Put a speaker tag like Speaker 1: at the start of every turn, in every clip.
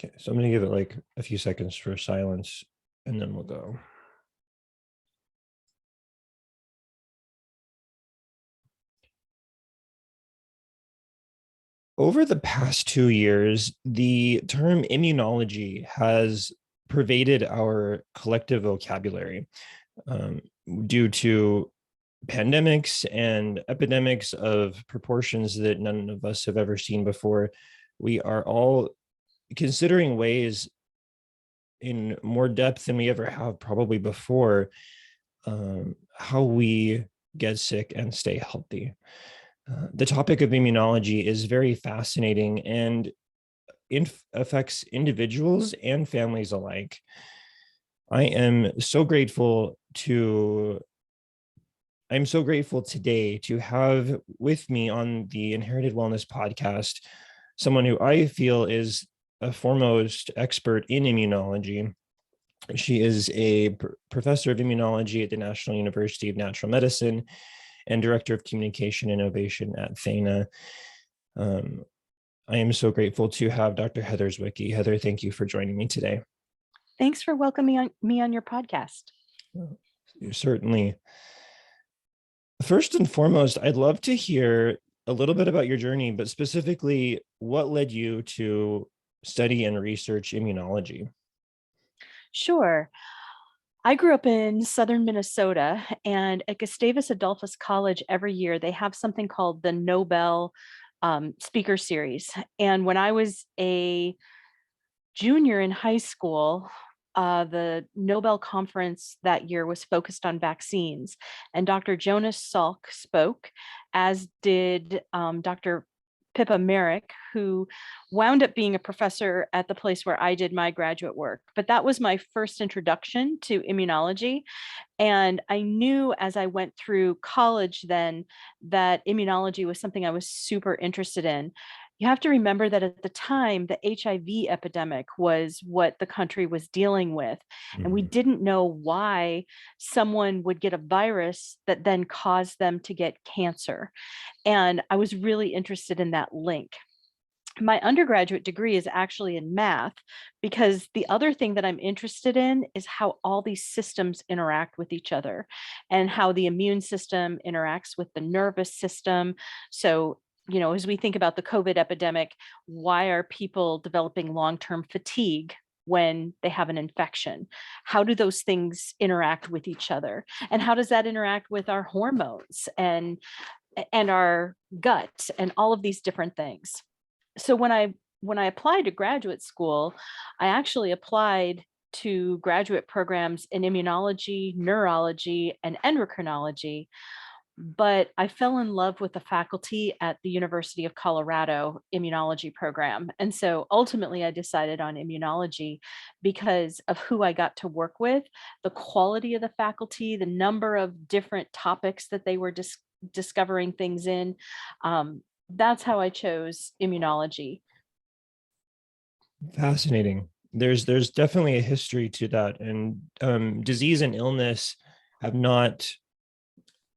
Speaker 1: Okay, so I'm going to give it like a few seconds for silence and then we'll go. Over the past 2 years, the term immunology has pervaded our collective vocabulary um, due to pandemics and epidemics of proportions that none of us have ever seen before. We are all considering ways in more depth than we ever have probably before, how we get sick and stay healthy. The topic of immunology is very fascinating and affects individuals and families alike. I am so grateful to I'm so grateful today to have with me on the Inherited Wellness podcast someone who I feel is a foremost expert in immunology. She is a professor of immunology at the National University of Natural Medicine and director of communication innovation at Thana. I am so grateful to have Dr. Heather Zwickey. Heather, thank you for joining me today.
Speaker 2: Thanks for welcoming me on your podcast.
Speaker 1: Certainly. First and foremost, I'd love to hear a little bit about your journey, but specifically what led you to study and research immunology?
Speaker 2: Sure. I grew up in southern Minnesota, and at Gustavus Adolphus College every year they have something called the Nobel Speaker Series. And when I was a junior in high school, the Nobel conference that year was focused on vaccines, and Dr. Jonas Salk spoke, as did Dr. Pippa Merrick, who wound up being a professor at the place where I did my graduate work. But that was my first introduction to immunology. And I knew as I went through college then that immunology was something I was super interested in. You have to remember that at the time, the HIV epidemic was what the country was dealing with. And we didn't know why someone would get a virus that then caused them to get cancer. And I was really interested in that link. My undergraduate degree is actually in math, because the other thing that I'm interested in is how all these systems interact with each other and how the immune system interacts with the nervous system. So, as we think about the COVID epidemic, why are people developing long-term fatigue when they have an infection? How do those things interact with each other? And how does that interact with our hormones and our gut and all of these different things? So when I applied to graduate school, I actually applied to graduate programs in immunology, neurology, and endocrinology. But I fell in love with the faculty at the University of Colorado immunology program. And so ultimately I decided on immunology because of who I got to work with, the quality of the faculty, the number of different topics that they were discovering things in. That's how I chose immunology.
Speaker 1: Fascinating. There's definitely a history to that, and disease and illness have not,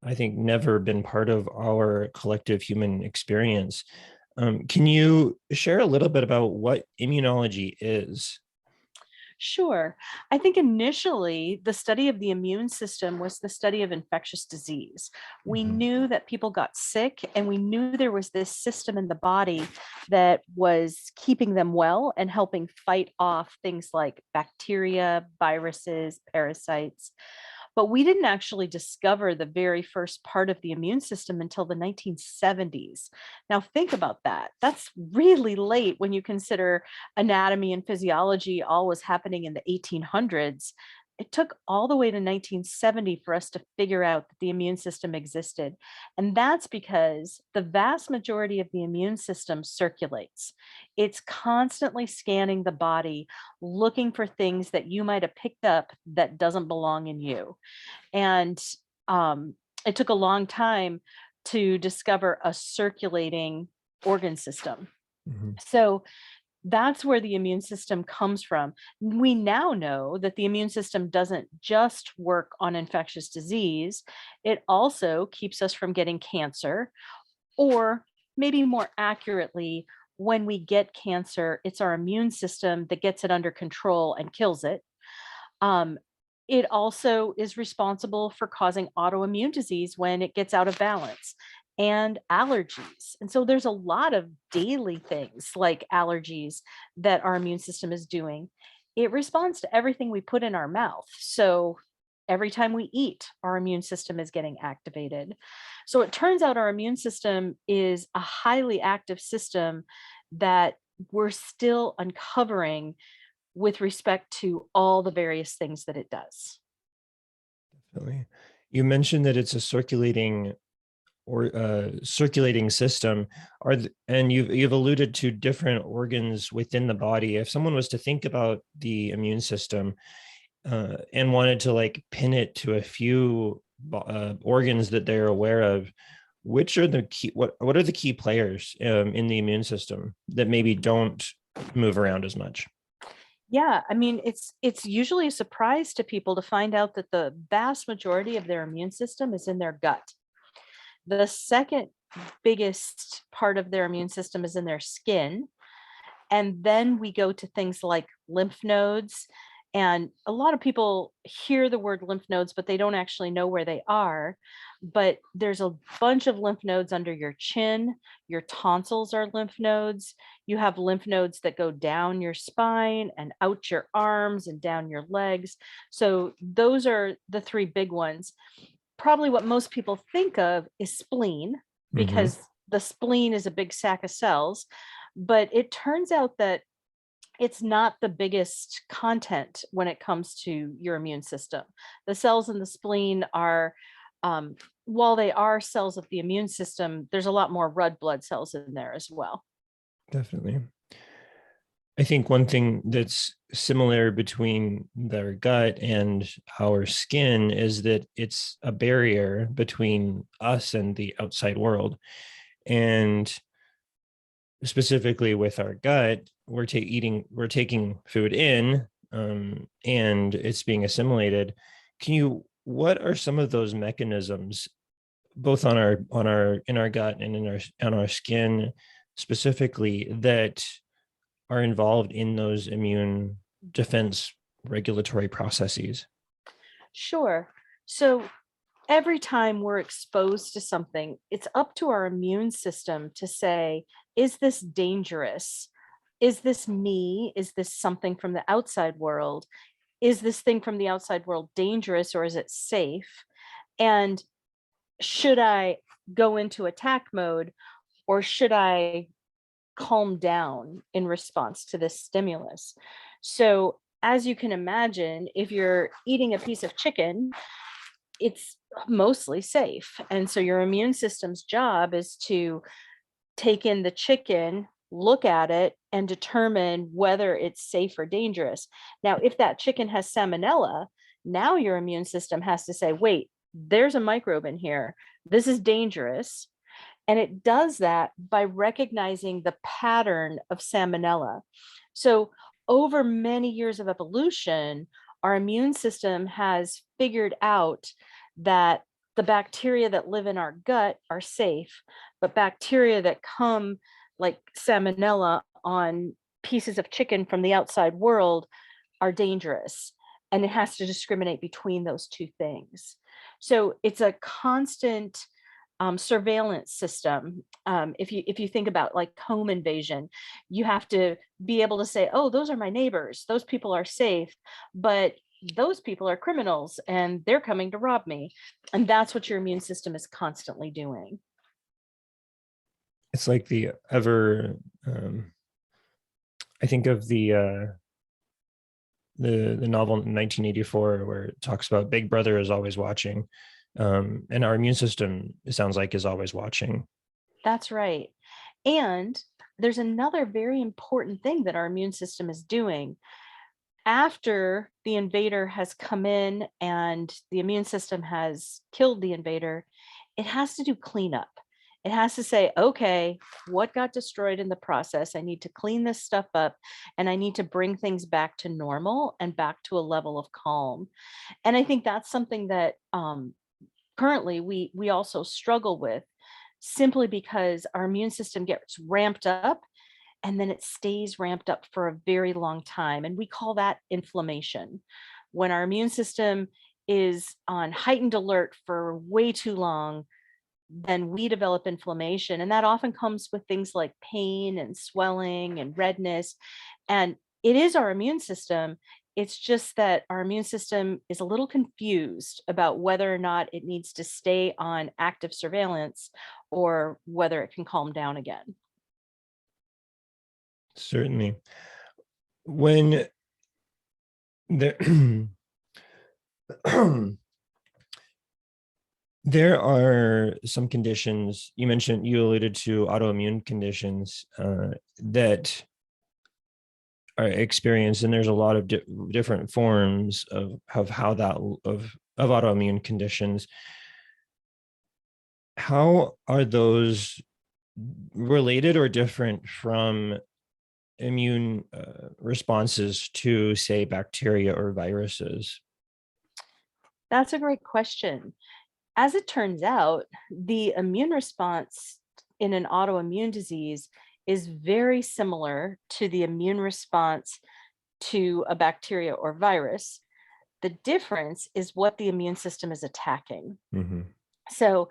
Speaker 1: I think, never been part of our collective human experience. Can you share a little bit about what immunology is?
Speaker 2: Sure. I think initially the study of the immune system was the study of infectious disease. We knew that people got sick, and we knew there was this system in the body that was keeping them well and helping fight off things like bacteria, viruses, parasites. But we didn't actually discover the very first part of the immune system until the 1970s. Now, think about that. That's really late when you consider anatomy and physiology all was happening in the 1800s. It took all the way to 1970 for us to figure out that the immune system existed. And that's because the vast majority of the immune system circulates. It's constantly scanning the body, looking for things that you might have picked up that doesn't belong in you. And it took a long time to discover a circulating organ system. So that's where the immune system comes from. We now know that the immune system doesn't just work on infectious disease, it also keeps us from getting cancer, or maybe more accurately, when we get cancer, it's our immune system that gets it under control and kills it. Um, it also is responsible for causing autoimmune disease when it gets out of balance and allergies. And so there's a lot of daily things like allergies that our immune system is doing. It responds to everything we put in our mouth. So every time we eat, our immune system is getting activated. So it turns out our immune system is a highly active system that we're still uncovering with respect to all the various things that it does.
Speaker 1: Definitely. You mentioned that it's a circulating system. And you've alluded to different organs within the body. If someone was to think about the immune system and wanted to like pin it to a few organs that they're aware of, which are the key? What are the key players in the immune system that maybe don't move around as much?
Speaker 2: Yeah, I mean, it's usually a surprise to people to find out that the vast majority of their immune system is in their gut. The second biggest part of their immune system is in their skin. And then we go to things like lymph nodes. And a lot of people hear the word lymph nodes, but they don't actually know where they are. But there's a bunch of lymph nodes under your chin. Your tonsils are lymph nodes. You have lymph nodes that go down your spine and out your arms and down your legs. So those are the three big ones. Probably what most people think of is spleen,
Speaker 1: Hmm.
Speaker 2: because the spleen is a big sack of cells. But it turns out that it's not the biggest content when it comes to your immune system. The cells in the spleen are, um, while they are cells of the immune system, there's a lot more red blood cells in there as well.
Speaker 1: Definitely. I think one thing that's similar between their gut and our skin is that it's a barrier between us and the outside world. And specifically with our gut, we're taking food in, and it's being assimilated. What are some of those mechanisms, both in our gut and on our skin specifically, that are involved in those immune defense regulatory processes?
Speaker 2: Sure. So every time we're exposed to something, it's up to our immune system to say, is this dangerous? Is this me? Is this something from the outside world? Is this thing from the outside world dangerous, or is it safe? And should I go into attack mode, or should I calm down in response to this stimulus? So, as you can imagine, if you're eating a piece of chicken, it's mostly safe. And so your immune system's job is to take in the chicken, look at it, and determine whether it's safe or dangerous. Now, if that chicken has salmonella, now your immune system has to say, wait, there's a microbe in here. This is dangerous. And it does that by recognizing the pattern of salmonella. So, over many years of evolution, our immune system has figured out that the bacteria that live in our gut are safe, but bacteria that come, like salmonella, on pieces of chicken from the outside world are dangerous. And it has to discriminate between those two things. So it's a constant surveillance system. If you think about like home invasion, you have to be able to say, "Oh, those are my neighbors. Those people are safe," but those people are criminals and they're coming to rob me. And that's what your immune system is constantly doing.
Speaker 1: It's like the ever I think of the novel 1984, where it talks about Big Brother is always watching, and our immune system, it sounds like, is always watching.
Speaker 2: That's right. And there's another very important thing that our immune system is doing. After the invader has come in and the immune system has killed the invader, it has to do cleanup. It has to say, okay, what got destroyed in the process? I need to clean this stuff up, and I need to bring things back to normal and back to a level of calm. And I think that's something that currently we also struggle with, simply because our immune system gets ramped up and then it stays ramped up for a very long time. And we call that inflammation. When our immune system is on heightened alert for way too long, then we develop inflammation. And that often comes with things like pain and swelling and redness. And it is our immune system. It's just that our immune system is a little confused about whether or not it needs to stay on active surveillance or whether it can calm down again.
Speaker 1: Certainly. When there there are some conditions you alluded to autoimmune conditions that are experienced, and there's a lot of different forms of how that of autoimmune conditions. How are those related or different from immune responses to, say, bacteria or viruses?
Speaker 2: That's a great question. As it turns out, the immune response in an autoimmune disease is very similar to the immune response to a bacteria or virus. The difference is what the immune system is attacking.
Speaker 1: Mhm.
Speaker 2: So,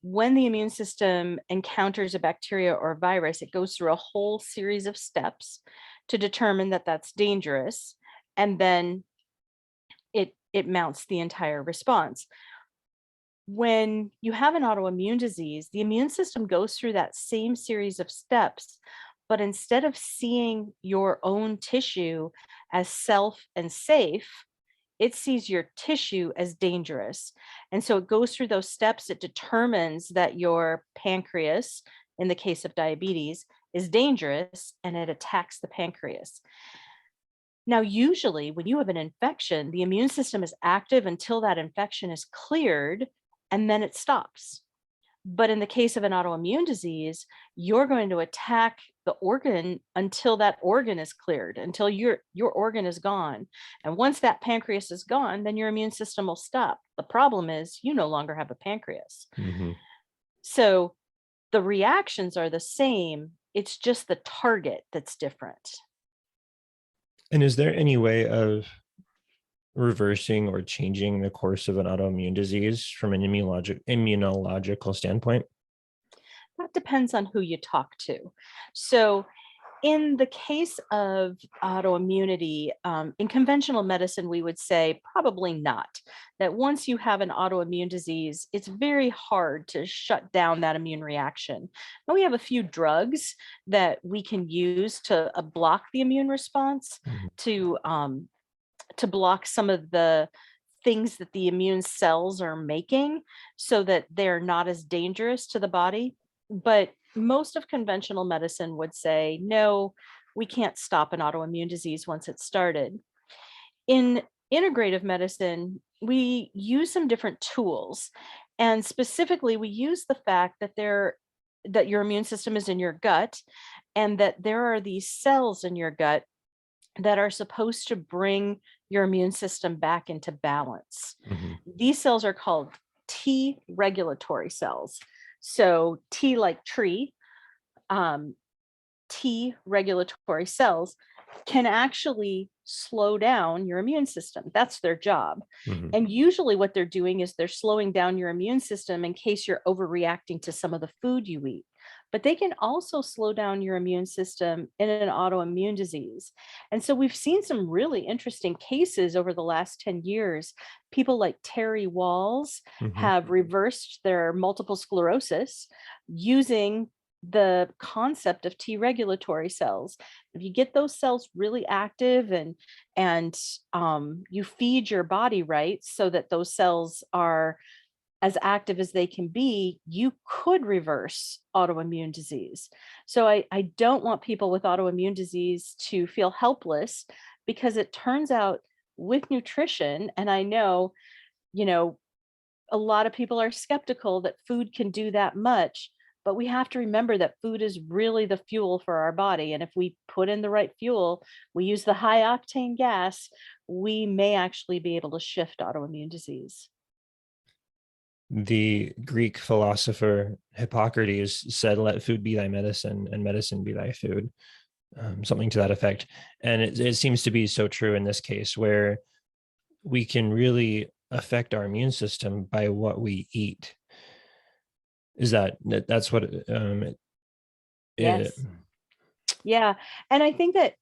Speaker 2: when the immune system encounters a bacteria or virus, it goes through a whole series of steps to determine that that's dangerous, and then it mounts the entire response. When you have an autoimmune disease, the immune system goes through that same series of steps, but instead of seeing your own tissue as self and safe, it sees your tissue as dangerous. And so it goes through those steps. It determines that your pancreas, in the case of diabetes, is dangerous, and it attacks the pancreas. Now, usually, when you have an infection, the immune system is active until that infection is cleared, and then it stops. But in the case of an autoimmune disease, you're going to attack the organ until that organ is cleared, until your organ is gone. And once that pancreas is gone, then your immune system will stop. The problem is you no longer have a pancreas.
Speaker 1: Mhm.
Speaker 2: So the reactions are the same. It's just the target that's different.
Speaker 1: And is there any way of reversing or changing the course of an autoimmune disease from an immunological standpoint?
Speaker 2: That depends on who you talk to. So in the case of autoimmunity, in conventional medicine, we would say probably not. That once you have an autoimmune disease, it's very hard to shut down that immune reaction. Now, we have a few drugs that we can use to block the immune response,
Speaker 1: Mhm.
Speaker 2: to block some of the things that the immune cells are making so that they're not as dangerous to the body. But most of conventional medicine would say, no, we can't stop an autoimmune disease once it's started. In integrative medicine, we use some different tools. And specifically, we use the fact that that your immune system is in your gut and that there are these cells in your gut that are supposed to bring your immune system back into balance.
Speaker 1: Mhm.
Speaker 2: These cells are called T regulatory cells. So T like tree, um, T regulatory cells can actually slow down your immune system. That's their job.
Speaker 1: Mhm.
Speaker 2: And usually, what they're doing is they're slowing down your immune system in case you're overreacting to some of the food you eat. But they can also slow down your immune system in an autoimmune disease. And so we've seen some really interesting cases over the last 10 years. People like Terry Walls
Speaker 1: Mhm.
Speaker 2: have reversed their multiple sclerosis using the concept of T regulatory cells. If you get those cells really active and you feed your body right so that those cells are as active as they can be, you could reverse autoimmune disease. So I don't want people with autoimmune disease to feel helpless because it turns out with nutrition, and I know, you know, a lot of people are skeptical that food can do that much, but we have to remember that food is really the fuel for our body. And if we put in the right fuel, we use the high octane gas, we may actually be able to shift autoimmune disease.
Speaker 1: The Greek philosopher Hippocrates said, "Let food be thy medicine, and medicine be thy food." something to that effect. And it seems to be so true in this case, where we can really affect our immune system by what we eat. Is that's what it,
Speaker 2: Yes. Yeah. And I think that,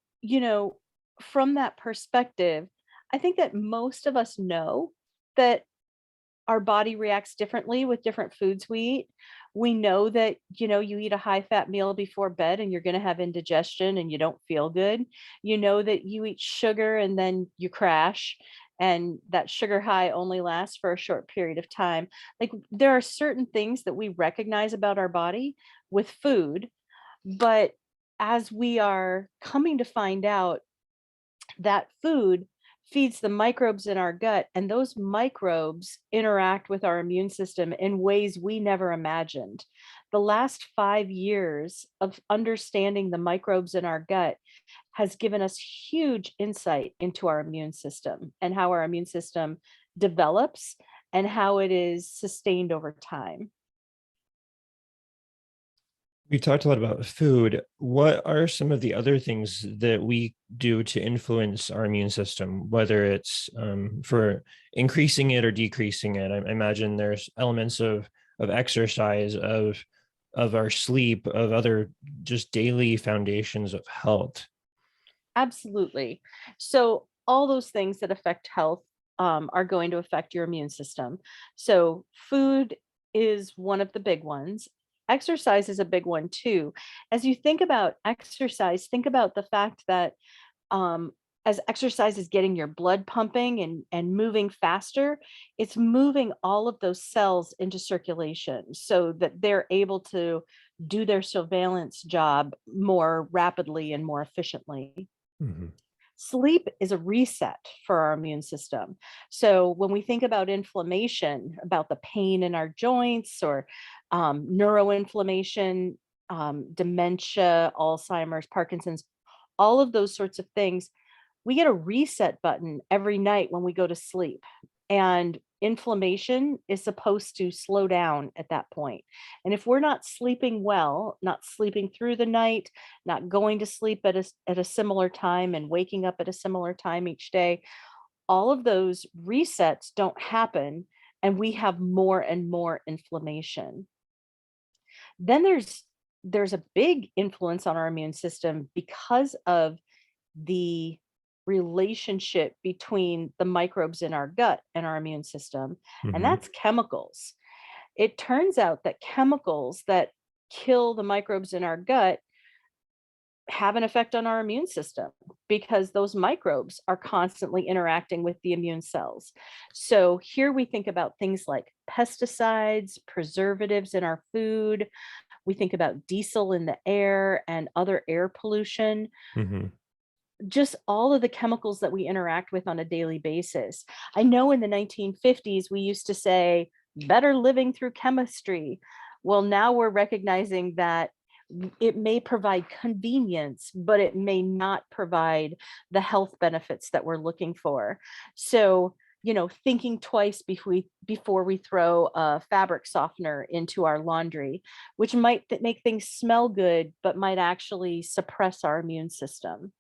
Speaker 2: from that perspective, I think that most of us know that our body reacts differently with different foods we eat. We know that, you eat a high fat meal before bed and you're going to have indigestion and you don't feel good. You know that you eat sugar and then you crash, and that sugar high only lasts for a short period of time. Like, there are certain things that we recognize about our body with food, but as we are coming to find out, that food feeds the microbes in our gut, and those microbes interact with our immune system in ways we never imagined. The last 5 years of understanding the microbes in our gut has given us huge insight into our immune system and how our immune system develops and how it is sustained over time.
Speaker 1: we talked a lot about food. What are some of the other things that we do to influence our immune system, whether it's for increasing it or decreasing it? I imagine there's elements of exercise, of our sleep, of other just daily foundations of health.
Speaker 2: Absolutely. So all those things that affect health are going to affect your immune system. So food is one of the big ones. Exercise is a big one too. As you think about exercise, think about the fact that um, as exercise is getting your blood pumping and moving faster, it's moving all of those cells into circulation so that they're able to do their surveillance job more rapidly and more efficiently.
Speaker 1: Mhm.
Speaker 2: Sleep is a reset for our immune system. So when we think about inflammation, about the pain in our joints or neuroinflammation, dementia, Alzheimer's, Parkinson's, all of those sorts of things, we get a reset button every night when we go to sleep. And inflammation is supposed to slow down at that point. And if we're not sleeping well, not sleeping through the night, not going to sleep at a similar time and waking up at a similar time each day, all of those resets don't happen and we have more and more inflammation. Then there's a big influence on our immune system because of the relationship between the microbes in our gut and our immune system, and
Speaker 1: Mhm.
Speaker 2: that's chemicals. It turns out that chemicals that kill the microbes in our gut have an effect on our immune system because those microbes are constantly interacting with the immune cells. So here we think about things like pesticides, preservatives in our food. We think about diesel in the air and other air pollution,
Speaker 1: Mhm.
Speaker 2: just all of the chemicals that we interact with on a daily basis. I know in the 1950s, we used to say, better living through chemistry. Well, now we're recognizing that it may provide convenience, but it may not provide the health benefits that we're looking for. So, thinking twice before we throw a fabric softener into our laundry, which might make things smell good, but might actually suppress our immune system.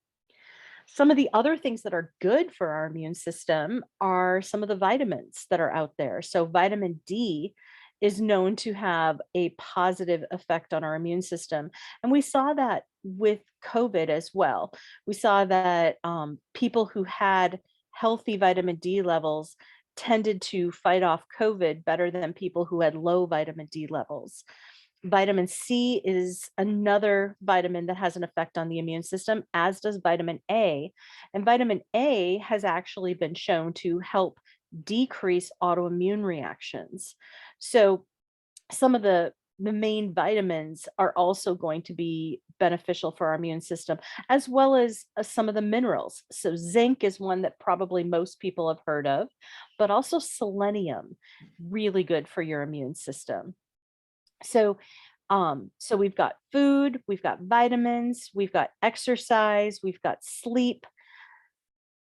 Speaker 2: Some of the other things that are good for our immune system are some of the vitamins that are out there. So, vitamin D is known to have a positive effect on our immune system. And we saw that with COVID as well. We saw that people who had healthy vitamin D levels tended to fight off COVID better than people who had low vitamin D levels. Vitamin C is another vitamin that has an effect on the immune system, as does vitamin A. And vitamin A has actually been shown to help decrease autoimmune reactions. So some of the main vitamins are also going to be beneficial for our immune system, as well as some of the minerals. So zinc is one that probably most people have heard of, but also selenium, really good for your immune system. So we've got food, we've got vitamins, we've got exercise, we've got sleep.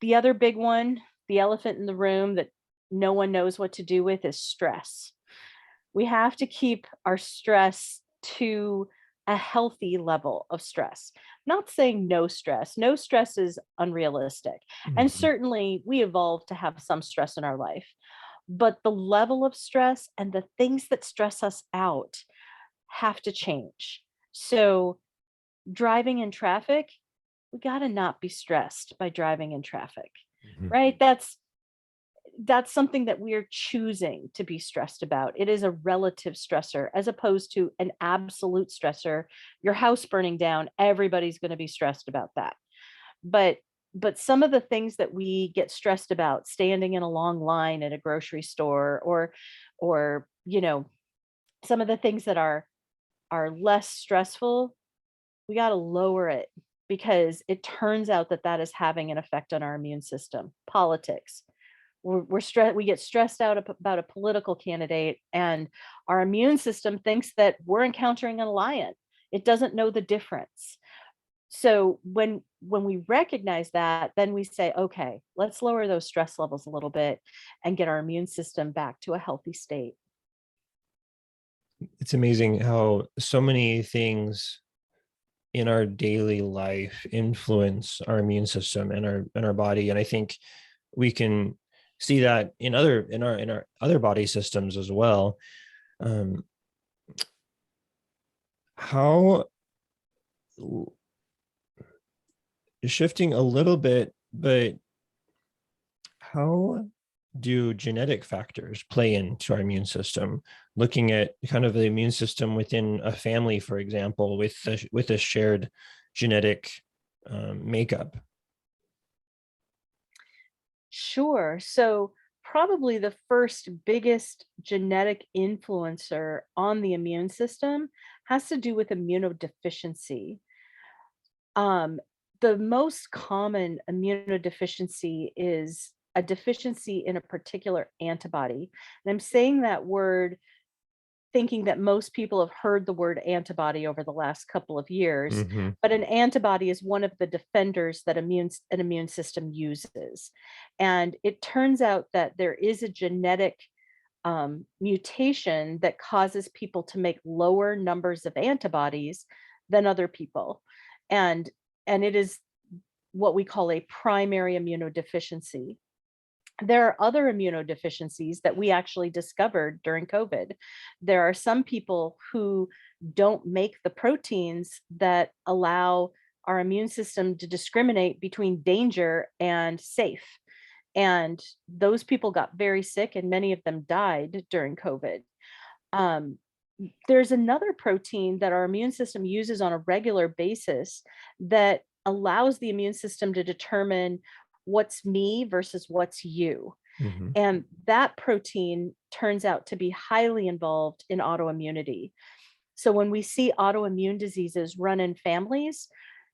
Speaker 2: The other big one, the elephant in the room that no one knows what to do with, is stress. We have to keep our stress to a healthy level of stress. Not saying no stress. No stress is unrealistic. And
Speaker 1: Mhm.
Speaker 2: certainly we evolved to have some stress in our life. But the level of stress and the things that stress us out have to change. So, driving in traffic, we got to not be stressed by driving in traffic,
Speaker 1: Mhm.
Speaker 2: right? That's something that we're choosing to be stressed about. It is a relative stressor as opposed to an absolute stressor. Your house burning down, everybody's going to be stressed about that. But some of the things that we get stressed about, standing in a long line at a grocery store, or some of the things that are less stressful, we got to lower it, because it turns out that that is having an effect on our immune system. Politics, we get stressed out about a political candidate, and our immune system thinks that we're encountering a lion. It doesn't know the difference. So when we recognize that, then we say, okay, let's lower those stress levels a little bit and get our immune system back to a healthy state.
Speaker 1: It's amazing how so many things in our daily life influence our immune system and our body. And I think we can see that in our other body systems as well. Um, how shifting a little bit, but how do genetic factors play into our immune system? Looking at kind of the immune system within a family, for example, with a shared genetic makeup.
Speaker 2: Sure. So probably the first biggest genetic influencer on the immune system has to do with immunodeficiency. Um, the most common immunodeficiency is a deficiency in a particular antibody. And I'm saying that word thinking that most people have heard the word antibody over the last couple of years,
Speaker 1: Hmm.
Speaker 2: but an antibody is one of the defenders that an immune system uses. And it turns out that there is a genetic mutation that causes people to make lower numbers of antibodies than other people. And it is what we call a primary immunodeficiency. There are other immunodeficiencies that we actually discovered during COVID. There are some people who don't make the proteins that allow our immune system to discriminate between danger and safe. And those people got very sick, and many of them died during COVID. Um, there's another protein that our immune system uses on a regular basis that allows the immune system to determine what's me versus what's you.
Speaker 1: Hmm.
Speaker 2: And that protein turns out to be highly involved in autoimmunity. So when we see autoimmune diseases run in families,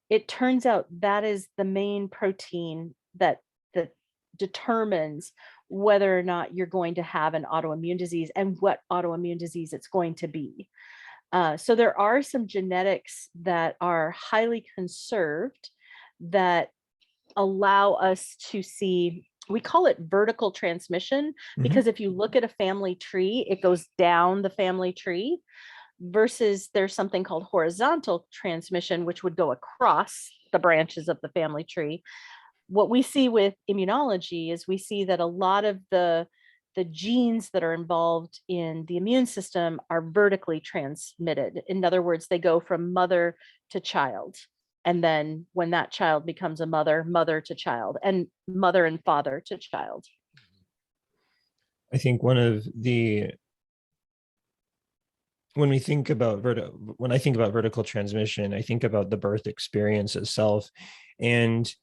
Speaker 2: it turns out that is the main protein that determines whether or not you're going to have an autoimmune disease and what autoimmune disease it's going to be. So there are some genetics that are highly conserved that allow us to see, we call it vertical transmission,
Speaker 1: Hmm.
Speaker 2: because if you look at a family tree, it goes down the family tree, versus there's something called horizontal transmission, which would go across the branches of the family tree. What we see with immunology is we see that a lot of the genes that are involved in the immune system are vertically transmitted. In other words, they go from mother to child. And then when that child becomes a mother, mother to child, and mother and father to child.
Speaker 1: I think one of the when we think about when I think about vertical transmission, I think about the birth experience itself. And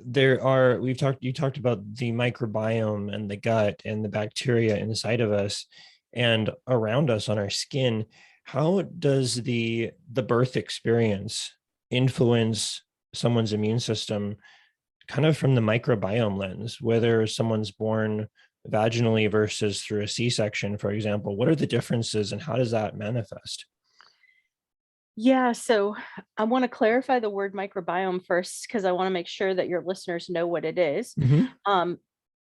Speaker 1: you talked about the microbiome and the gut and the bacteria inside of us and around us on our skin. How does the birth experience influence someone's immune system, kind of from the microbiome lens, whether someone's born vaginally versus through a C-section, for example? What are the differences and how does that manifest?
Speaker 2: Yeah, so I want to clarify the word microbiome first, because I want to make sure that your listeners know what it is.
Speaker 1: Hmm.
Speaker 2: Um,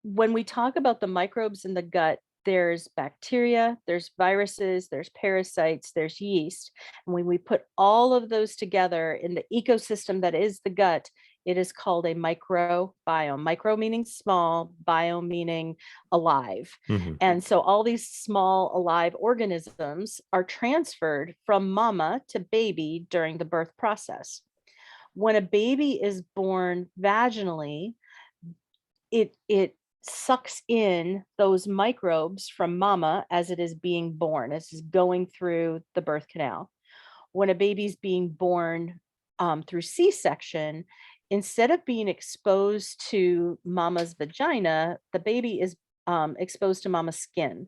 Speaker 2: when we talk about the microbes in the gut, there's bacteria, there's viruses, there's parasites, there's yeast. And when we put all of those together in the ecosystem that is the gut, it is called a microbiome. Micro meaning small, bio meaning alive.
Speaker 1: Hmm.
Speaker 2: And so all these small alive organisms are transferred from mama to baby during the birth process. When a baby is born vaginally, it sucks in those microbes from mama as it is being born, as it's going through the birth canal. When a baby's being born through C-section, instead of being exposed to mama's vagina, the baby is exposed to mama's skin.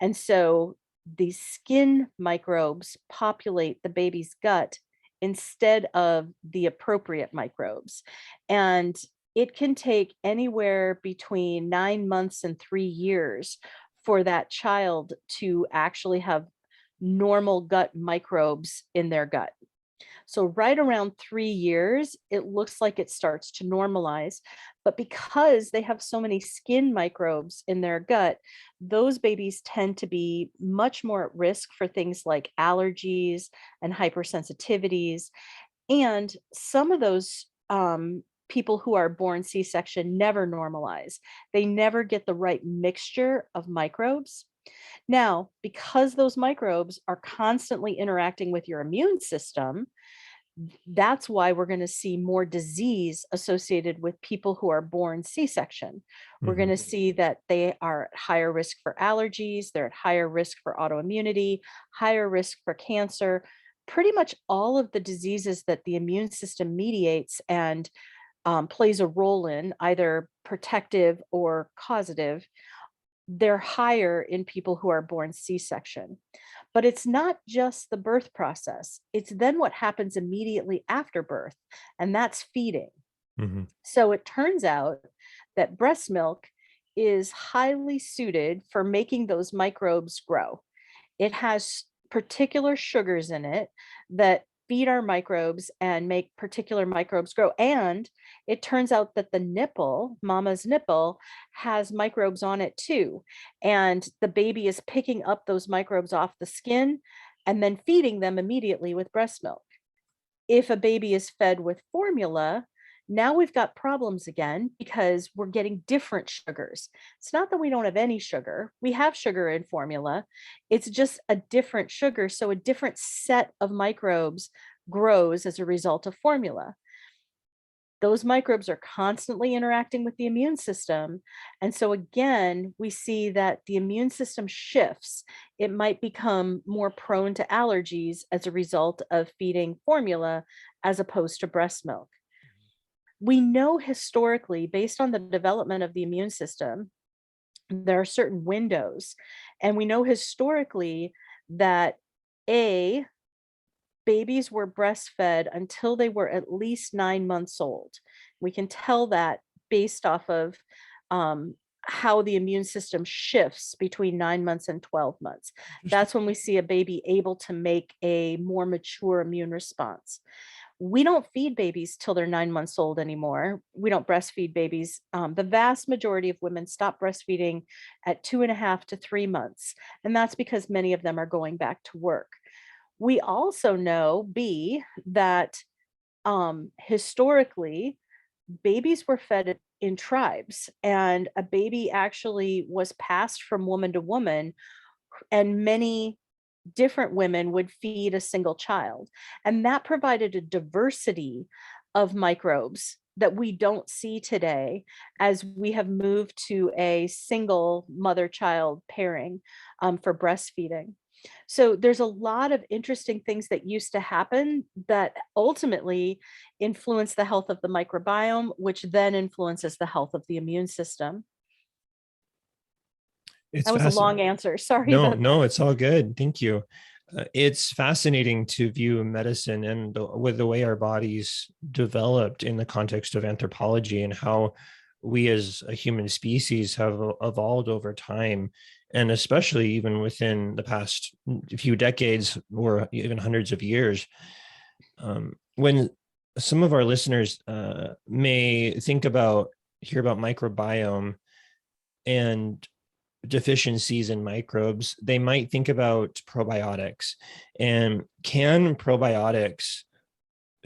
Speaker 2: And so these skin microbes populate the baby's gut instead of the appropriate microbes. And it can take anywhere between 9 months and 3 years for that child to actually have normal gut microbes in their gut. So right around 3 years, it looks like it starts to normalize. But because they have so many skin microbes in their gut, those babies tend to be much more at risk for things like allergies and hypersensitivities. And some of those people who are born C-section never normalize. They never get the right mixture of microbes. Now, because those microbes are constantly interacting with your immune system, that's why we're going to see more disease associated with people who are born C-section. We're going
Speaker 1: Hmm.
Speaker 2: to see that they are at higher risk for allergies, they're at higher risk for autoimmunity, higher risk for cancer, pretty much all of the diseases that the immune system mediates and plays a role in, either protective or causative. They're higher in people who are born C-section. But it's not just the birth process, it's then what happens immediately after birth, and that's feeding.
Speaker 1: Hmm.
Speaker 2: So it turns out that breast milk is highly suited for making those microbes grow. It has particular sugars in it that feed our microbes and make particular microbes grow. And it turns out that the nipple, mama's nipple, has microbes on it too. And the baby is picking up those microbes off the skin and then feeding them immediately with breast milk. If a baby is fed with formula, now we've got problems again because we're getting different sugars. It's not that we don't have any sugar. We have sugar in formula. It's just a different sugar. So a different set of microbes grows as a result of formula. Those microbes are constantly interacting with the immune system. And so again, we see that the immune system shifts. It might become more prone to allergies as a result of feeding formula as opposed to breast milk. We know historically, based on the development of the immune system, there are certain windows. And we know historically that A, babies were breastfed until they were at least 9 months old. We can tell that based off of um, how the immune system shifts between 9 months and 12 months.
Speaker 1: Interesting.
Speaker 2: That's when we see a baby able to make a more mature immune response. We don't feed babies till they're 9 months old anymore. We don't breastfeed babies. The vast majority of women stop breastfeeding at 2.5 to 3 months. And that's because many of them are going back to work. We also know, B, that historically, babies were fed in tribes, and a baby actually was passed from woman to woman, and many different women would feed a single child. And that provided a diversity of microbes that we don't see today as we have moved to a single mother child pairing for breastfeeding. So there's a lot of interesting things that used to happen that ultimately influence the health of the microbiome, which then influences the health of the immune system.
Speaker 1: It's
Speaker 2: That was a long
Speaker 1: fascinating.
Speaker 2: answer. Sorry
Speaker 1: No,
Speaker 2: about
Speaker 1: no,
Speaker 2: that.
Speaker 1: it's all good. Thank you. It's fascinating to view medicine and with the way our bodies developed in the context of anthropology and how we as a human species have evolved over time. And especially even within the past few decades or even hundreds of years. When some of our listeners may hear about microbiome and deficiencies in microbes, they might think about probiotics. And can probiotics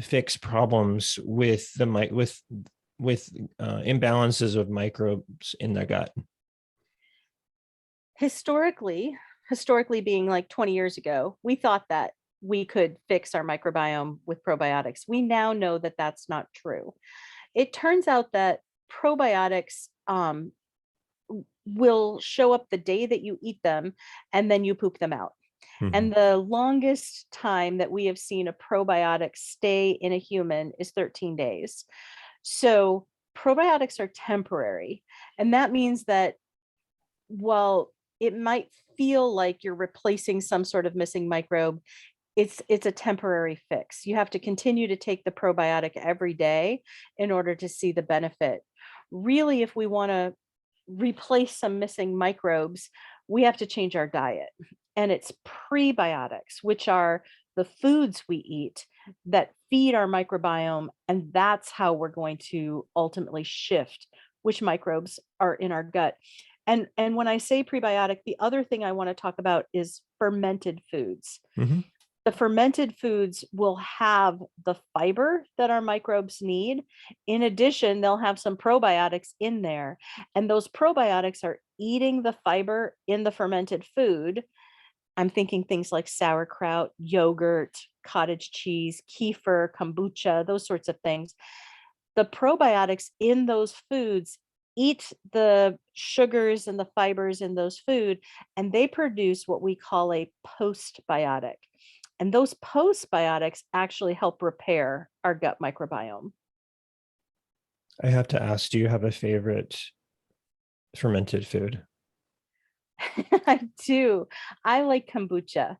Speaker 1: fix problems with the imbalances of microbes in the gut?
Speaker 2: Historically being like 20 years ago, we thought that we could fix our microbiome with probiotics. We now know that that's not true. It turns out that probiotics will show up the day that you eat them and then you poop them out.
Speaker 1: Mhm.
Speaker 2: And the longest time that we have seen a probiotic stay in a human is 13 days. So probiotics are temporary. And that means that while it might feel like you're replacing some sort of missing microbe, it's a temporary fix. You have to continue to take the probiotic every day in order to see the benefit. Really, if we want to replace some missing microbes, we have to change our diet. And it's prebiotics, which are the foods we eat that feed our microbiome. And that's how we're going to ultimately shift which microbes are in our gut. And when I say prebiotic, the other thing I want to talk about is fermented foods.
Speaker 1: Mhm.
Speaker 2: The fermented foods will have the fiber that our microbes need. In addition, they'll have some probiotics in there. And those probiotics are eating the fiber in the fermented food. I'm thinking things like sauerkraut, yogurt, cottage cheese, kefir, kombucha, those sorts of things. The probiotics in those foods eat the sugars and the fibers in those food, and they produce what we call a postbiotic. And those postbiotics actually help repair our gut microbiome.
Speaker 1: I have to ask, do you have a favorite fermented food?
Speaker 2: I do. I like kombucha.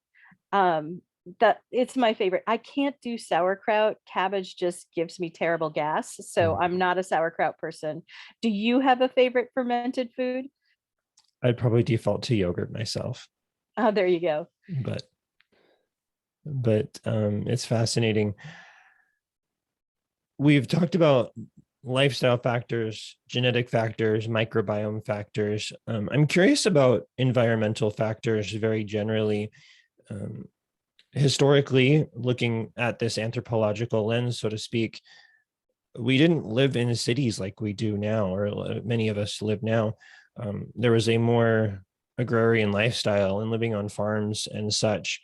Speaker 2: Um, that it's my favorite. I can't do sauerkraut. Cabbage just gives me terrible gas, so
Speaker 1: Mm.
Speaker 2: I'm not a sauerkraut person. Do you have a favorite fermented food?
Speaker 1: I'd probably default to yogurt myself,
Speaker 2: Oh, there you go.
Speaker 1: but it's fascinating. We've talked about lifestyle factors, genetic factors, microbiome factors. I'm curious about environmental factors very generally. Um, Historically, looking at this anthropological lens, so to speak, we didn't live in cities like we do now, or many of us live now. There was a more agrarian lifestyle and living on farms and such.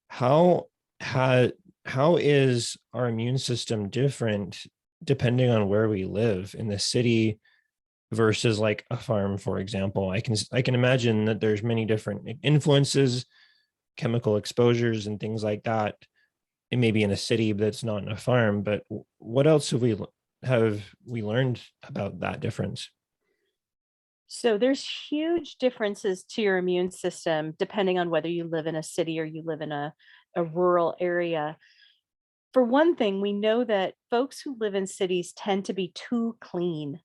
Speaker 1: How had how is our immune system different depending on where we live in the city versus like a farm, for example? I can imagine that there's many different influences, chemical exposures and things like that. It may be in a city, but it's not in a farm. But what else have we learned about that difference?
Speaker 2: So there's huge differences to your immune system depending on whether you live in a city or you live in a rural area. For one thing, we know that folks who live in cities tend to be too clean.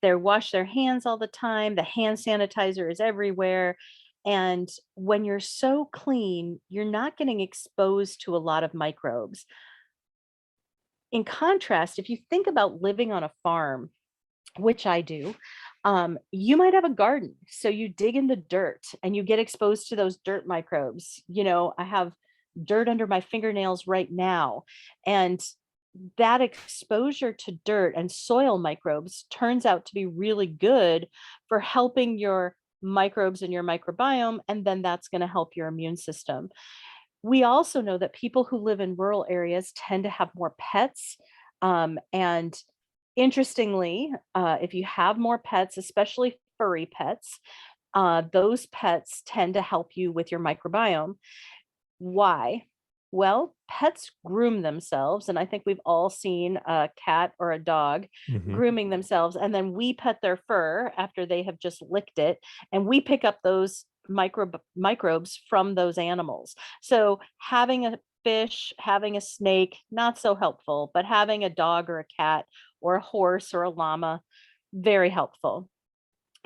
Speaker 2: They wash their hands all the time, the hand sanitizer is everywhere. And when you're so clean, you're not getting exposed to a lot of microbes. In contrast, if you think about living on a farm, which I do, you might have a garden. So you dig in the dirt and you get exposed to those dirt microbes. I have dirt under my fingernails right now. And that exposure to dirt and soil microbes turns out to be really good for helping your microbes and your microbiome. And then that's going to help your immune system. We also know that people who live in rural areas tend to have more pets. And interestingly, if you have more pets, especially furry pets, those pets tend to help you with your microbiome. Why? Well, pets groom themselves, and I think we've all seen a cat or a dog
Speaker 1: Mhm.
Speaker 2: grooming themselves, and then we pet their fur after they have just licked it, and we pick up those microbes from those animals. So having a fish, having a snake, not so helpful, but having a dog or a cat or a horse or a llama, very helpful.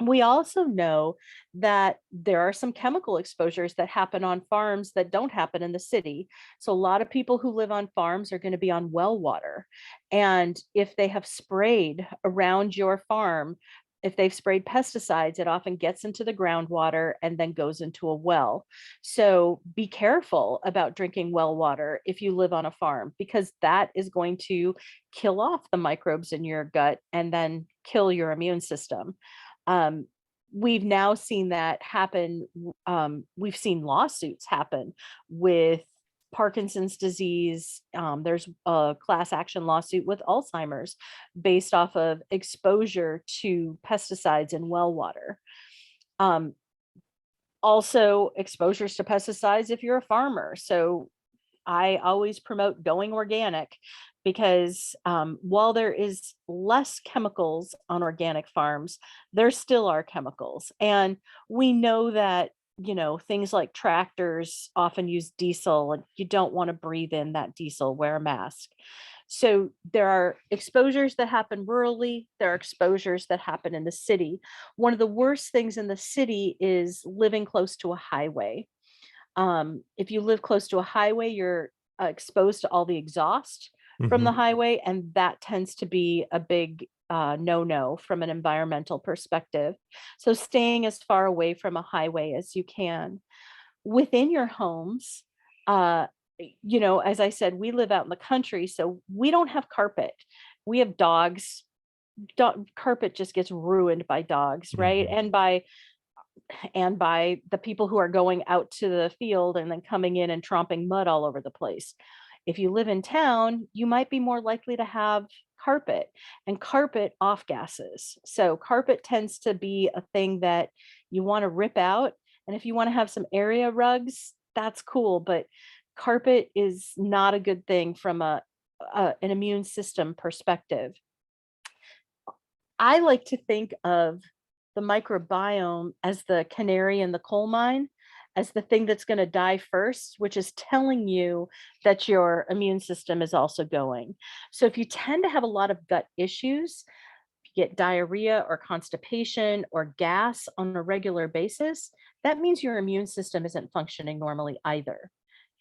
Speaker 2: We also know that there are some chemical exposures that happen on farms that don't happen in the city. So, a lot of people who live on farms are going to be on well water. And if they have sprayed around your farm, If they've sprayed pesticides, it often gets into the groundwater and then goes into a well. So be careful about drinking well water if you live on a farm, because that is going to kill off the microbes in your gut and then kill your immune system. Um, we've now seen that happen. We've seen lawsuits happen with Parkinson's disease. There's a class action lawsuit with Alzheimer's based off of exposure to pesticides in well water. Um, Also, exposures to pesticides if you're a farmer. So I always promote going organic, because while there is less chemicals on organic farms, there still are chemicals. And we know that, things like tractors often use diesel, and you don't want to breathe in that diesel, wear a mask. So there are exposures that happen rurally, there are exposures that happen in the city. One of the worst things in the city is living close to a highway. If you live close to a highway, you're exposed to all the exhaust from the
Speaker 1: Mhm.
Speaker 2: highway, and that tends to be a big no-no from an environmental perspective. So staying as far away from a highway as you can. Within your homes, uh, as I said, we live out in the country, so we don't have carpet. We have dogs. Carpet just gets ruined by dogs, right?
Speaker 1: Mhm.
Speaker 2: And by the people who are going out to the field and then coming in and tromping mud all over the place. If you live in town, you might be more likely to have carpet, and carpet off gases. So carpet tends to be a thing that you want to rip out. And if you want to have some area rugs, that's cool. But carpet is not a good thing from an immune system perspective. I like to think of the microbiome as the canary in the coal mine, as the thing that's going to die first, which is telling you that your immune system is also going. So if you tend to have a lot of gut issues, if you get diarrhea or constipation or gas on a regular basis, that means your immune system isn't functioning normally either.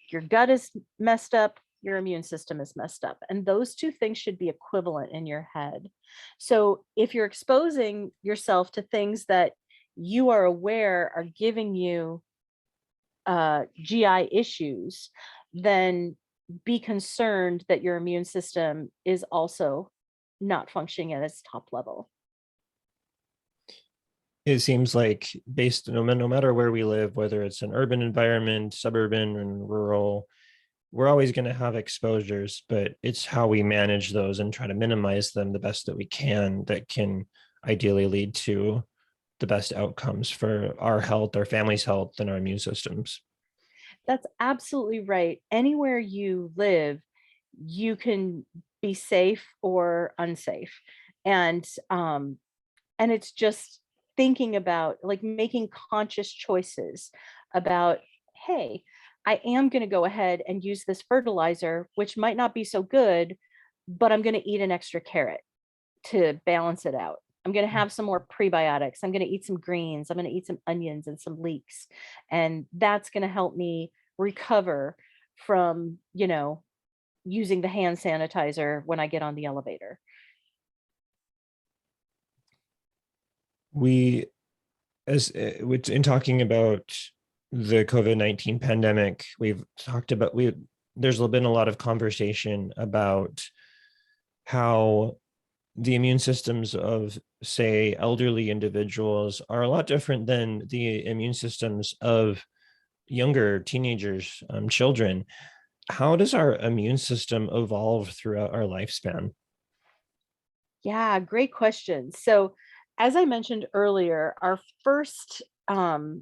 Speaker 2: Your gut is messed up, your immune system is messed up. And those two things should be equivalent in your head. So if you're exposing yourself to things that you are aware are giving you GI issues, then be concerned that your immune system is also not functioning at its top level.
Speaker 1: It seems like based no matter where we live, whether it's an urban environment, suburban, and rural, we're always going to have exposures, but it's how we manage those and try to minimize them the best that we can that can ideally lead to the best outcomes for our health, our family's health, and our immune systems.
Speaker 2: That's absolutely right. Anywhere you live, you can be safe or unsafe. And and it's just thinking about, like, making conscious choices about, hey, I am going to go ahead and use this fertilizer, which might not be so good, but I'm going to eat an extra carrot to balance it out. I'm going to have some more prebiotics. I'm going to eat some greens. I'm going to eat some onions and some leeks. And that's going to help me recover from, using the hand sanitizer when I get on the elevator.
Speaker 1: We, as in talking about the COVID-19 pandemic, we've talked about, there's been a lot of conversation about how the immune systems of, say, elderly individuals are a lot different than the immune systems of younger teenagers, children. How does our immune system evolve throughout our lifespan?
Speaker 2: Yeah, great question. So, as I mentioned earlier, our first, well,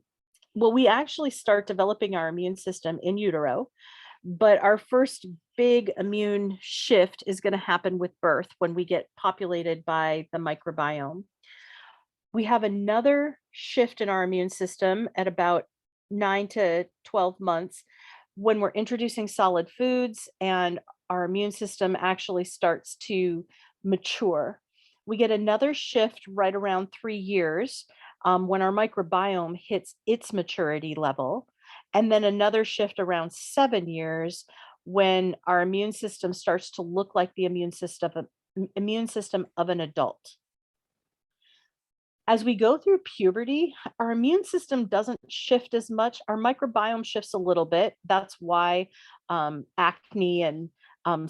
Speaker 2: we actually start developing our immune system in utero, but our first big immune shift is going to happen with birth when we get populated by the microbiome. We have another shift in our immune system at about 9 to 12 months when we're introducing solid foods and our immune system actually starts to mature. We get another shift right around 3 years, when our microbiome hits its maturity level. And then another shift around 7 years when our immune system starts to look like the immune system of an adult. As we go through puberty, our immune system doesn't shift as much. Our microbiome shifts a little bit. That's why acne and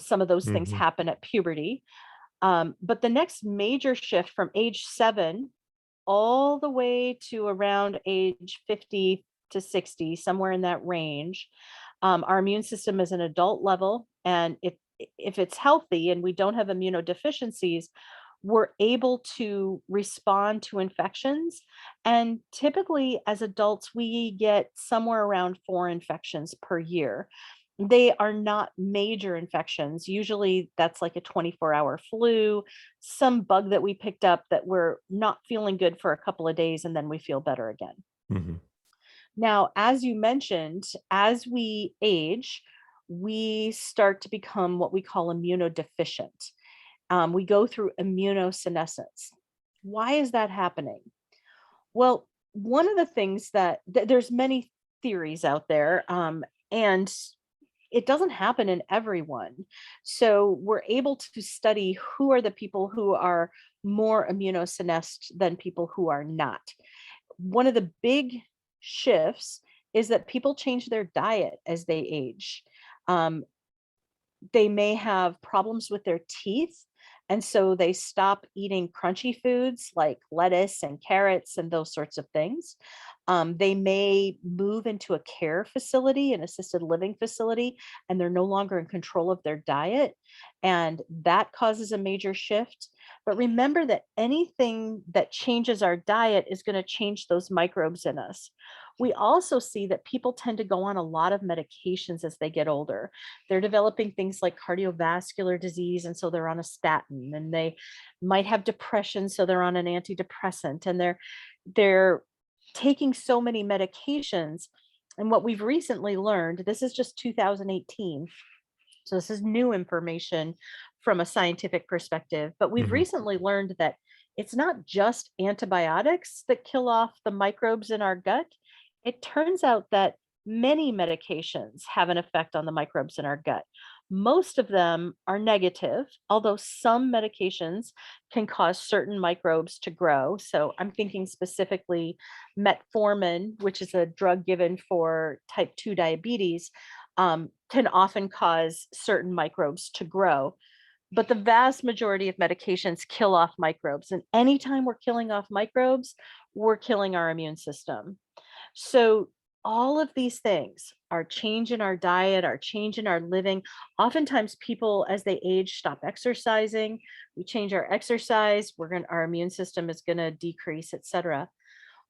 Speaker 2: some of those things
Speaker 1: Hmm.
Speaker 2: happen at puberty. But the next major shift from age 7 all the way to around age 50 to 60, somewhere in that range, our immune system is an adult level. And if it's healthy and we don't have immunodeficiencies, we're able to respond to infections. And typically, as adults, we get somewhere around 4 infections per year. They are not major infections. Usually, that's like a 24-hour flu, some bug that we picked up that we're not feeling good for a couple of days, and then we feel better again.
Speaker 1: Hmm.
Speaker 2: Now, as you mentioned, as we age, we start to become what we call immunodeficient. We go through immunosenescence. Why is that happening? Well, one of the things that there's many theories out there, and it doesn't happen in everyone. So we're able to study who are the people who are more immunosenesced than people who are not. One of the big shifts is that people change their diet as they age. Um, they may have problems with their teeth. And so they stop eating crunchy foods like lettuce and carrots and those sorts of things. They may move into a care facility, an assisted living facility, and they're no longer in control of their diet. And that causes a major shift. But remember that anything that changes our diet is going to change those microbes in us. We also see that people tend to go on a lot of medications as they get older. They're developing things like cardiovascular disease, and so they're on a statin, and they might have depression, so they're on an antidepressant, and they're taking so many medications. And what we've recently learned, this is just 2018, so this is new information from a scientific perspective, but we've
Speaker 1: Hmm.
Speaker 2: recently learned that it's not just antibiotics that kill off the microbes in our gut. It turns out that many medications have an effect on the microbes in our gut. Most of them are negative, although some medications can cause certain microbes to grow. So I'm thinking specifically metformin, which is a drug given for type 2 diabetes, can often cause certain microbes to grow. But the vast majority of medications kill off microbes. And anytime we're killing off microbes, we're killing our immune system. So, all of these things, our change in our diet, our change in our living, oftentimes people as they age stop exercising. We change our exercise, our immune system is going to decrease, etc.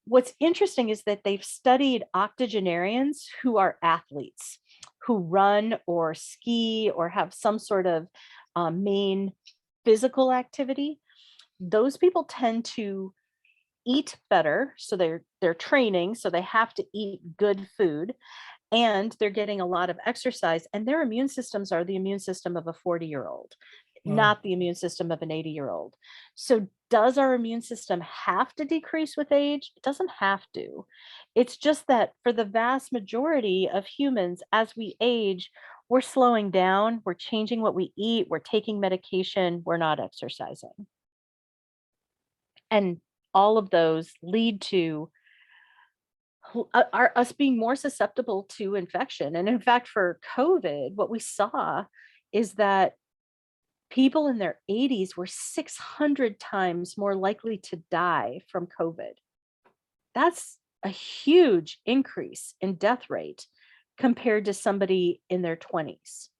Speaker 2: What's interesting is that they've studied octogenarians who are athletes, who run or ski or have some sort of main physical activity. Those people tend to eat better, so they're training, so they have to eat good food, and they're getting a lot of exercise, and their immune systems are the immune system of a 40-year-old,
Speaker 1: Wow.
Speaker 2: not the immune system of an 80-year-old. So does our immune system have to decrease with age? It doesn't have to. It's just that for the vast majority of humans, as we age, we're slowing down, we're changing what we eat, we're taking medication, we're not exercising. And all of those lead to are us being more susceptible to infection. And in fact, for COVID, what we saw is that people in their 80s were 600 times more likely to die from COVID. That's a huge increase in death rate compared to somebody in their 20s.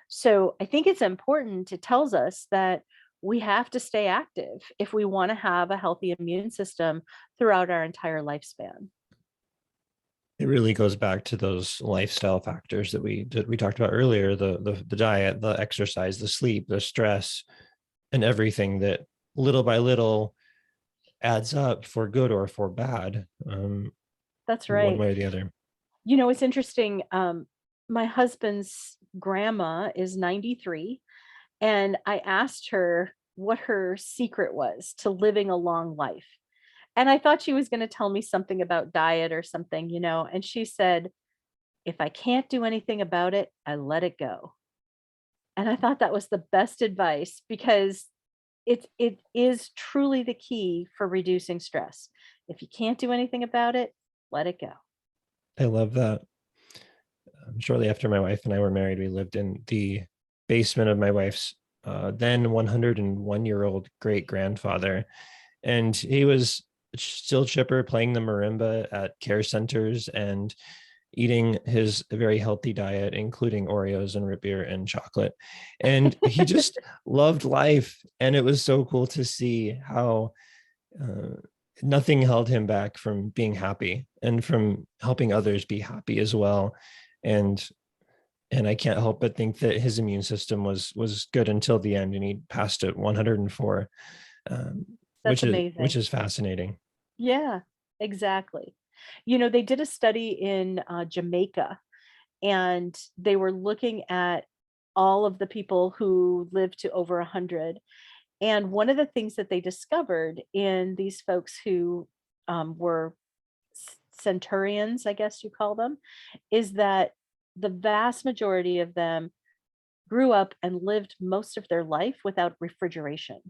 Speaker 2: So I think it's important. It tells us that we have to stay active if we want to have a healthy immune system throughout our entire lifespan.
Speaker 1: It really goes back to those lifestyle factors that we talked about earlier, the diet, the exercise, the sleep, the stress, and everything that little by little adds up for good or for bad,
Speaker 2: That's
Speaker 1: one
Speaker 2: right.
Speaker 1: way or the other.
Speaker 2: It's interesting. My husband's grandma is 93, and I asked her what her secret was to living a long life. And I thought she was going to tell me something about diet or something, and she said, if I can't do anything about it, I let it go. And I thought that was the best advice because it is truly the key for reducing stress. If you can't do anything about it, let it go.
Speaker 1: I love that. Shortly after my wife and I were married, we lived in the basement of my wife's then 101-year-old great grandfather. And he was still chipper, playing the marimba at care centers and eating his very healthy diet, including Oreos and root beer and chocolate. And he just loved life. And it was so cool to see how uh, nothing held him back from being happy and from helping others be happy as well. And I can't help but think that his immune system was good until the end, and he passed at 104, um,
Speaker 2: That's
Speaker 1: which
Speaker 2: amazing.
Speaker 1: is fascinating.
Speaker 2: Yeah, exactly. They did a study in Jamaica, and they were looking at all of the people who lived to over 100. And one of the things that they discovered in these folks who were centurions, I guess you call them, is that the vast majority of them grew up and lived most of their life without refrigeration.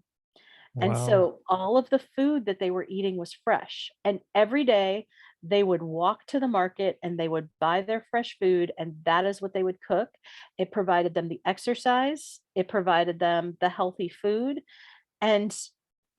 Speaker 2: And
Speaker 1: Wow,
Speaker 2: so all of the food that they were eating was fresh. And every day they would walk to the market and they would buy their fresh food, and that is what they would cook. It provided them the exercise, it provided them the healthy food. And,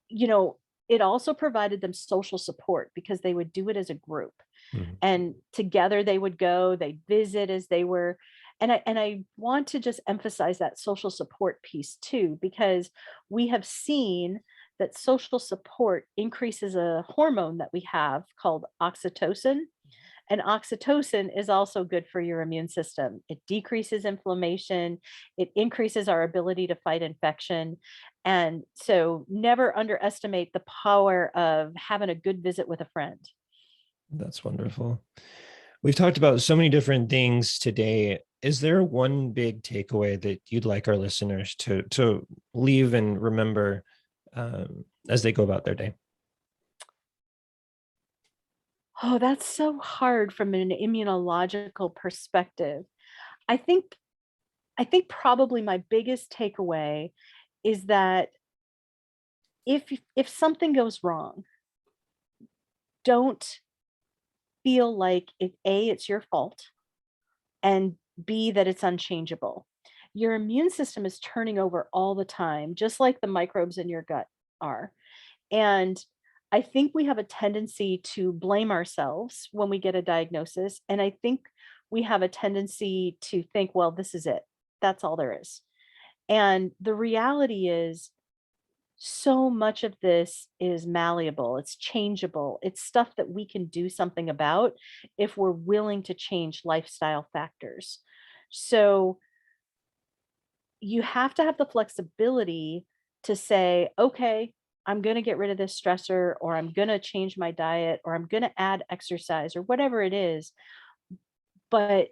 Speaker 2: you know, it also provided them social support because they would do it as a group.
Speaker 1: mhm,
Speaker 2: And together they would go, they'd visit as they were. And I want to just emphasize that social support piece too, because we have seen that social support increases a hormone that we have called oxytocin. And oxytocin is also good for your immune system. It decreases inflammation, it increases our ability to fight infection. And so never underestimate the power of having a good visit with a friend.
Speaker 1: that's wonderful. We've talked about so many different things today. Is there one big takeaway that you'd like our listeners to leave and remember as they go about their day?
Speaker 2: Oh, that's so hard from an immunological perspective. I think I think probably my biggest takeaway is that if something goes wrong, don't feel like it's your fault, and B, that it's unchangeable. Your immune system is turning over all the time, just like the microbes in your gut are. And I think we have a tendency to blame ourselves when we get a diagnosis. And I think we have a tendency to think, well, this is it. That's all there is. And the reality is, so much of this is malleable, it's changeable, it's stuff that we can do something about if we're willing to change lifestyle factors. So you have to have the flexibility to say, okay, I'm going to get rid of this stressor, or I'm going to change my diet, or I'm going to add exercise, or whatever it is. But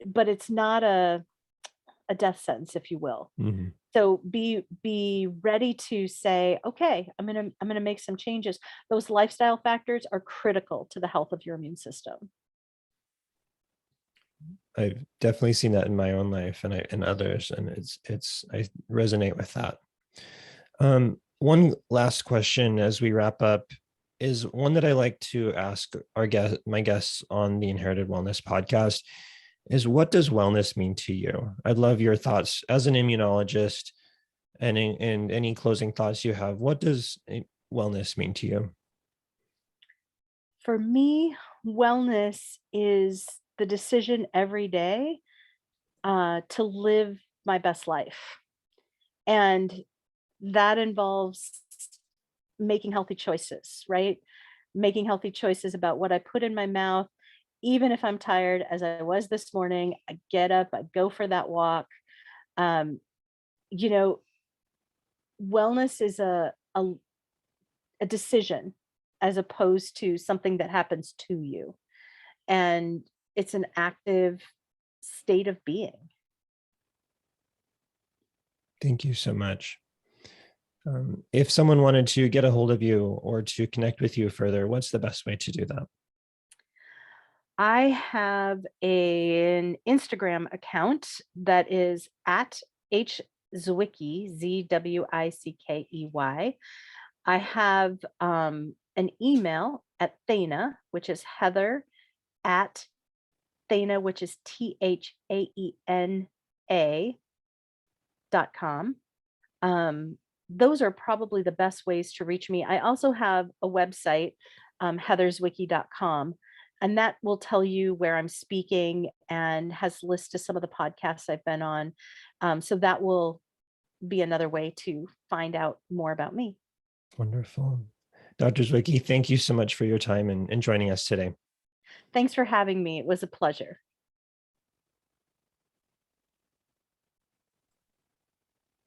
Speaker 2: it's not a death sentence, if you will.
Speaker 1: Mhm.
Speaker 2: So be ready to say, okay, I'm gonna make some changes. Those lifestyle factors are critical to the health of your immune system.
Speaker 1: I've definitely seen that in my own life and others, and I resonate with that. One last question as we wrap up is one that I like to ask my guests on the Inherited Wellness podcast is, what does wellness mean to you? I'd love your thoughts as an immunologist, and any closing thoughts you have. What does wellness mean to you?
Speaker 2: For me, wellness is the decision every day to live my best life. And that involves making healthy choices, right? Making healthy choices about what I put in my mouth. Even if I'm tired, as I was this morning, I get up, I go for that walk. Um, you know, wellness is a decision as opposed to something that happens to you. And it's an active state of being.
Speaker 1: Thank you so much. If someone wanted to get a hold of you or to connect with you further, what's the best way to do that?
Speaker 2: I have an Instagram account that is at Zwickey, Zwickey. I have an email at Thana, which is Heather at Thana, which is THAENA.com. Those are probably the best ways to reach me. I also have a website, heatherswiki.com, and that will tell you where I'm speaking and has lists to some of the podcasts I've been on. So that will be another way to find out more about me.
Speaker 1: Wonderful. Dr. Zwickey, thank you so much for your time and joining us today.
Speaker 2: Thanks for having me. It was a pleasure.